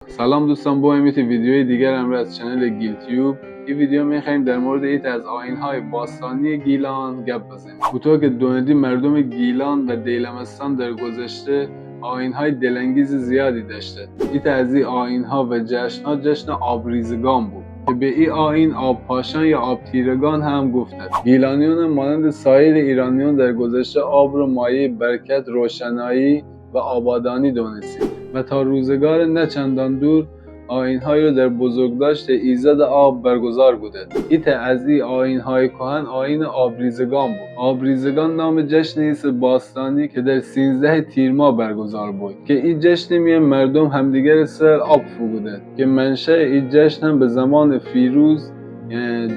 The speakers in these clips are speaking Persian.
سلام دوستان، با امیت ویدیوی دیگر امروز از چنل گیلتیوب. این ویدیو میخوایم در مورد ایت از آیین‌های باستانی گیلان گپ بزنیم. بطور که دوندی مردم گیلان و دیلمستان در گذشته آیین‌های دلانگیز زیادی داشته. ایت از این آیین‌ها و جشن‌ها جشن آبریزگان بود که به این آیین آب پاشان یا آب تیرگان هم گفتند. گیلانیون مانند سایر ایرانیان در گذشته آب را مایه برکت، روشنایی و آبادانی دانستند و تا روزگار نه چندان دور آیین‌هایی را در بزرگداشت ایزد آب برگزار بودند. ایت از این آیین‌های کهن آیین آبریزگان بود. آبریزگان نام جشنی است باستانی که در 13 تیر ماه برگزار بود که این جشن می مردم همدیگر سر آب فروختند که منشأ این جشن هم به زمان فیروز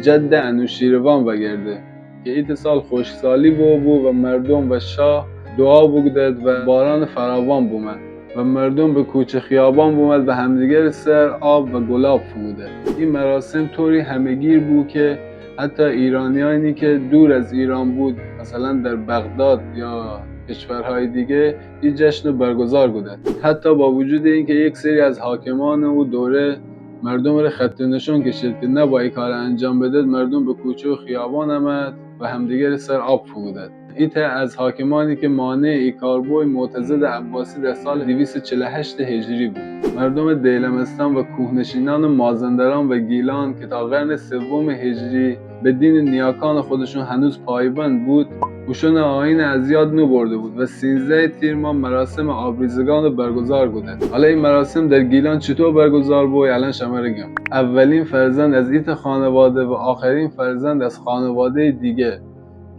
جد انوشیروان بگرده که ایت سال خشکسالی بود و مردم و شاه دعا بگدد و باران فراوان بومد و مردم به کوچه خیابان بومد و همدیگر سر آب و گلاب فروده. این مراسم طوری همهگیر بود که حتی ایرانیانی که دور از ایران بود، مثلا در بغداد یا کشورهای دیگه، این جشن رو برگزار بودند. حتی با وجود اینکه یک سری از حاکمان او دوره مردم را خط نشان کشید که نباید کار انجام بدهد، مردم به کوچه و خیابان آمد و همدیگر سر آب فروده. ایت از حاکمانی که مانع ای کار بود معتضد عباسی در سال 248 هجری بود. مردم دیلمستان و کوهنشینان مازندران و گیلان که تا قرن سوم هجری به دین نیاکان خودشون هنوز پایبند بود، اوشون آیین از یاد نبرده بود و 13 تیر ماه مراسم آبریزگان رو برگزار بودند. حالا این مراسم در گیلان چطور برگزار بود؟ الان شما بگم. اولین فرزند از ایت خانواده و آخرین فرزند از خانواده دیگه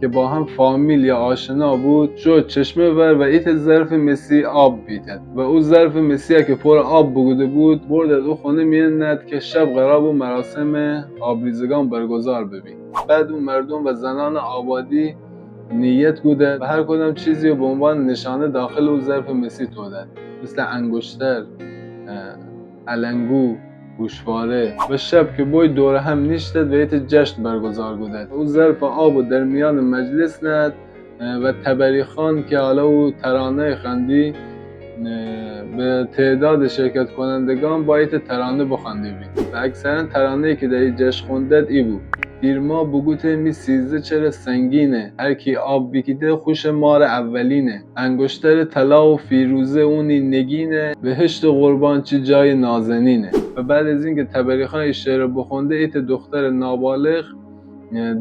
که با هم فامیل یا آشنا بود شد چشمه ور و ایت ظرف مسی آب بیتد و او ظرف مسی که پر آب بگوده بود برد از او خانه میاند که شب قرار بود مراسم آبریزگان برگزار ببین. بعد اون مردم و زنان آبادی نیت بوده و هر کدام چیزی رو به عنوان نشانه داخل او ظرف مسی تودند، مثل انگشتر، علنگو، گوشواره و شب که بوی دوره هم نیشتد و ایت جشن برگزار بودند. او ظرف آب و در میان مجلس ند و تبری خان که حالا او ترانه خندی به تعداد شرکت کنندگان با ایت ترانه بخوانده بید و اکثرا ترانه‌ای که در این جشن خوندد ای بود: تیر ماه بگوت می 13 چرا سنگینه، هر کی آب بیکیده خوش مار اولینه، انگشتر طلا و فیروزه اونی نگینه، بهشت قربان چی جای نازنینه. و بعد از اینکه تبری خان شعر بخونده ایت دختر نابالغ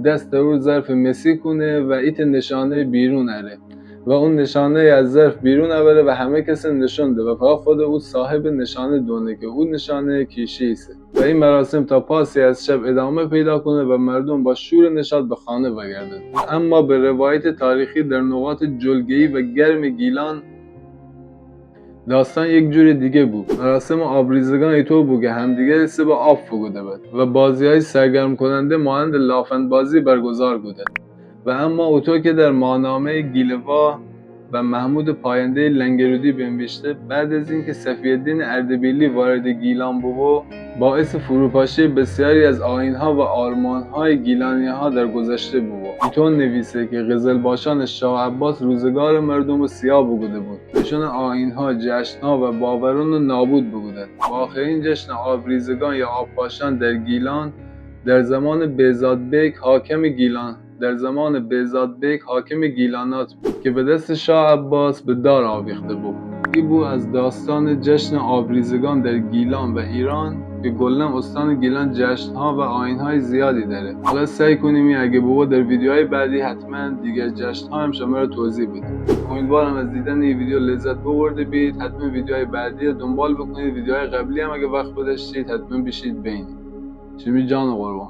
دست رو ظرف مسی کنه و ایت نشانه بیرون اره و اون نشانه از ظرف بیرون آوره و همه کس نشون ده و فقط خود او صاحب نشانه دونه که اون نشانه کیشی است و این مراسم تا پاسی از شب ادامه پیدا کنه و مردم با شور نشاط به خانه بگردند. اما به روایت تاریخی در نقاط جلگه‌ای و گرم گیلان داستان یک جور دیگه بود. مراسم آبریزگان ایطور بود که همدیگر سه با آب فروده بود و بازی‌های سرگرم کننده مانند لافند بازی برگزار بودند. و اما اوطور که در ماهنامه گیلوا و محمود پاینده لنگرودی بنوشته، بعد از اینکه صفی‌الدین اردبیلی وارد گیلان بود باعث فروپاشی بسیاری از آیین‌ها و آرمان‌های گیلانی‌ها در گذشته بود. اینطور نویسه که قزلباشان شاه عباس روزگار مردم رو سیاه بگوده بود، نشون آیین‌ها، جشن‌ها و باوران رو نابود بگودند. و آخرین جشن آبریزگان یا آبپاشان در گیلان در زمان بهزادبیک حاکم گیلانات بود که به دست شاه عباس به دار آویخته بود. این بود از داستان جشن آبریزگان در گیلان و ایران که کلاً استان گیلان جشن‌ها و آیین‌های زیادی داره. حالا سعی کنیم اگه بود در ویدیوهای بعدی حتما دیگر جشن‌ها هم شما رو توضیح بدیم. امیدوارم از دیدن این ویدیو لذت ببرده بید. حتما ویدیوهای بعدی رو دنبال بکنید. ویدیوهای قبلی هم اگه وقت داشتید حتما بشید ببینید. شمی جان قربان.